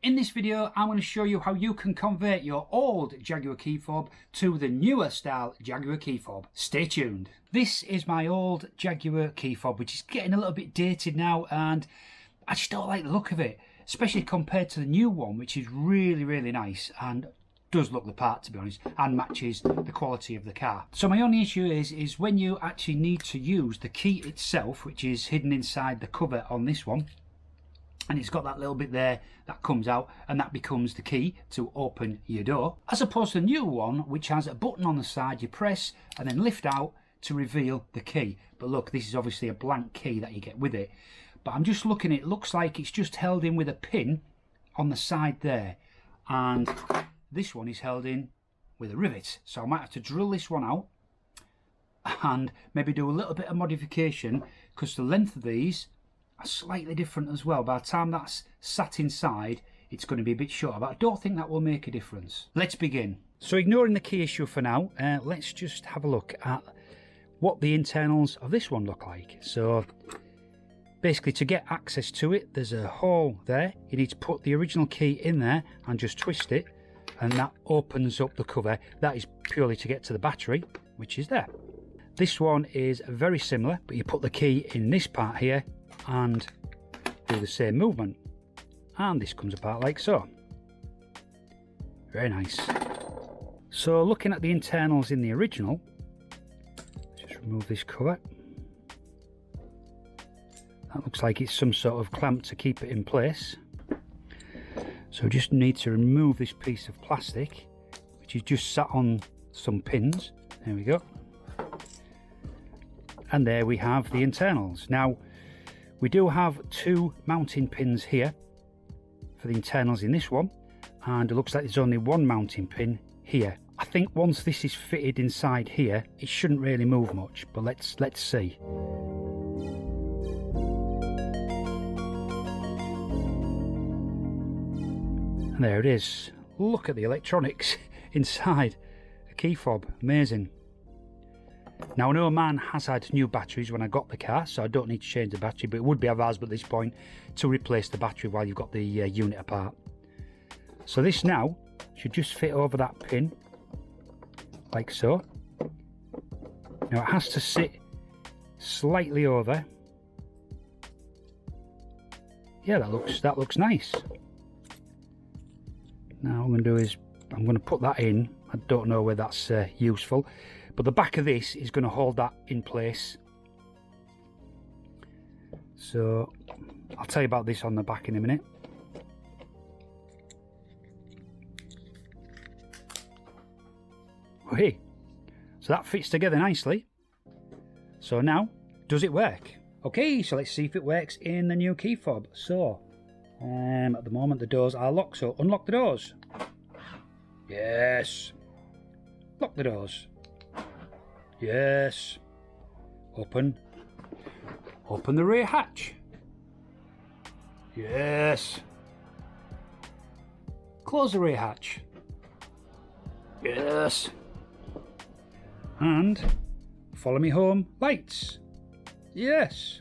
In this video, I'm going to show you how you can convert your old Jaguar key fob to the newer style Jaguar key fob. Stay tuned. This is my old Jaguar key fob, which is getting a little bit dated now, and I just don't like the look of it, especially compared to the new one, which is really, really nice and does look the part, to be honest, and matches the quality of the car. So my only issue is when you actually need to use the key itself, which is hidden inside the cover on this one, and it's got that little bit there that comes out, and that becomes the key to open your door, as opposed to the new one, which has a button on the side you press and then lift out to reveal the key. But look, this is obviously a blank key that you get with it, but I'm just looking, it looks like it's just held in with a pin on the side there, and this one is held in with a rivet. So I might have to drill this one out and maybe do a little bit of modification, because the length of these are slightly different as well. By the time that's sat inside, it's going to be a bit shorter, but I don't think that will make a difference. Let's begin. So ignoring the key issue for now, let's just have a look at what the internals of this one look like. So basically, to get access to it, there's a hole there. You need to put the original key in there and just twist it, and that opens up the cover. That is purely to get to the battery, which is there. This one is very similar, but you put the key in this part here and do the same movement, and this comes apart like so. Very nice. So looking at the internals in the original, just remove this cover. That looks like it's some sort of clamp to keep it in place. So just need to remove this piece of plastic, which is just sat on some pins. There we go. And there we have the internals. Now, we do have two mounting pins here for the internals in this one, and it looks like there's only one mounting pin here. I think once this is fitted inside here, it shouldn't really move much, but let's see. And there it is. Look at the electronics inside a key fob. Amazing. Now, I know mine has had new batteries when I got the car, so I don't need to change the battery, but it would be advisable at this point to replace the battery while you've got the unit apart. So this now should just fit over that pin, like so. Now it has to sit slightly over. Yeah, that looks nice. Now what I'm going to do is I'm going to put that in. I don't know whether that's useful, but the back of this is going to hold that in place. So I'll tell you about this on the back in a minute. Okay, so that fits together nicely. So now, does it work? Okay, so let's see if it works in the new key fob. So at the moment the doors are locked, so unlock the doors. Yes. Lock the doors. Yes. Open the rear hatch. Yes. Close the rear hatch. Yes. And follow me home lights. Yes.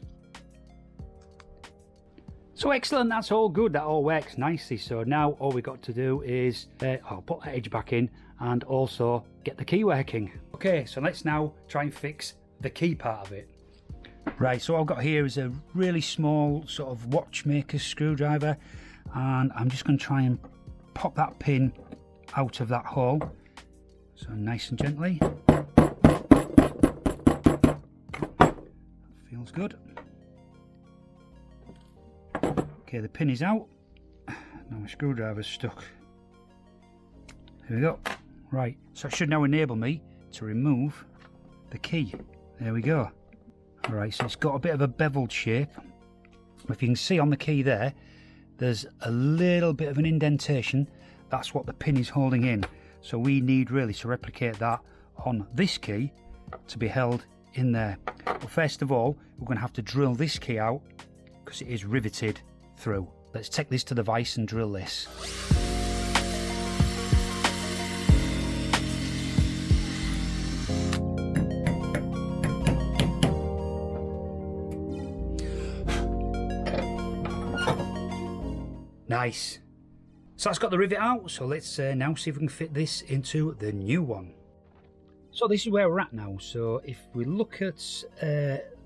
So excellent, that's all good, that all works nicely. So now all we got to do is I'll put that edge back in and also get the key working. Okay, so let's now try and fix the key part of it. Right, so what I've got here is a really small sort of watchmaker's screwdriver, and I'm just going to try and pop that pin out of that hole. So nice and gently. That feels good. Okay, the pin is out. Now my screwdriver's stuck. Here we go. Right, so it should now enable me to remove the key. There we go. Alright, so it's got a bit of a beveled shape. If you can see on the key there, there's a little bit of an indentation. That's what the pin is holding in. So we need really to replicate that on this key to be held in there. But first of all, we're going to have to drill this key out because it is riveted through. Let's take this to the vise and drill this. Nice. So that's got the rivet out, so let's now see if we can fit this into the new one. So this is where we're at now. So if we look at,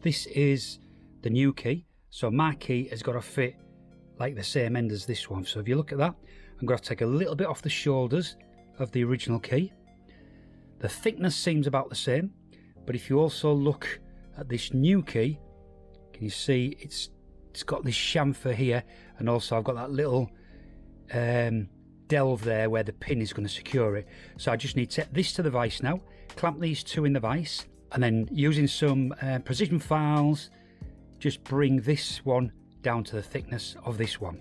this is the new key. So my key has got to fit like the same end as this one. So if you look at that, I'm going to take a little bit off the shoulders of the original key. The thickness seems about the same, but if you also look at this new key, can you see it's got this chamfer here, and also I've got that little delve there where the pin is going to secure it. So I just need to set this to the vise now, clamp these two in the vise, and then using some precision files, just bring this one down to the thickness of this one.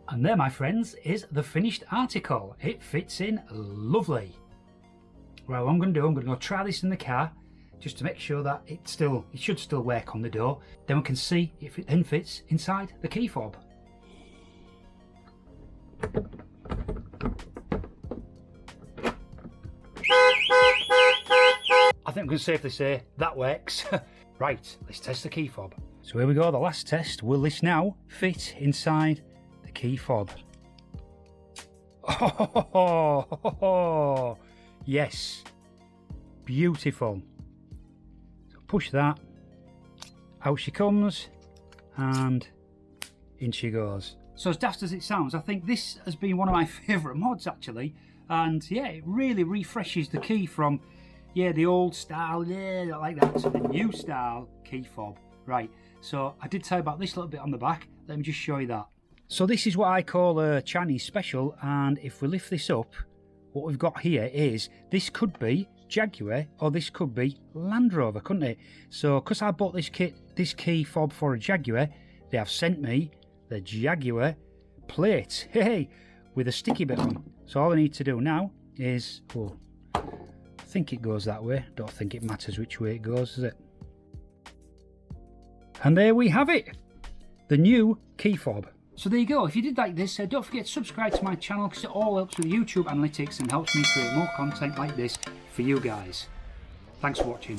And there, my friends, is the finished article. It fits in lovely. Well, what I'm going to do, I'm going to go try this in the car just to make sure that it should still work on the door. Then we can see if it then fits inside the key fob. I think we can safely say that works. Right, let's test the key fob. So here we go, the last test. Will this now fit inside the key fob? Oh, yes, beautiful. So push that, out she comes, and in she goes. So as daft as it sounds, I think this has been one of my favourite mods actually, and yeah, it really refreshes the key from the old style, like that, to the new style key fob. Right, so I did tell you about this little bit on the back. Let me just show you that. So this is what I call a Chinese special, and if we lift this up, what we've got here is, this could be Jaguar or this could be Land Rover, couldn't it? So because I bought this key fob for a Jaguar, they have sent me the Jaguar plate, hey, with a sticky bit on. So all I need to do now is, I think it goes that way, don't think it matters which way it goes, does it? And there we have it, the new key fob. So there you go. If you did like this, don't forget to subscribe to my channel because it all helps with YouTube analytics and helps me create more content like this for you guys. Thanks for watching.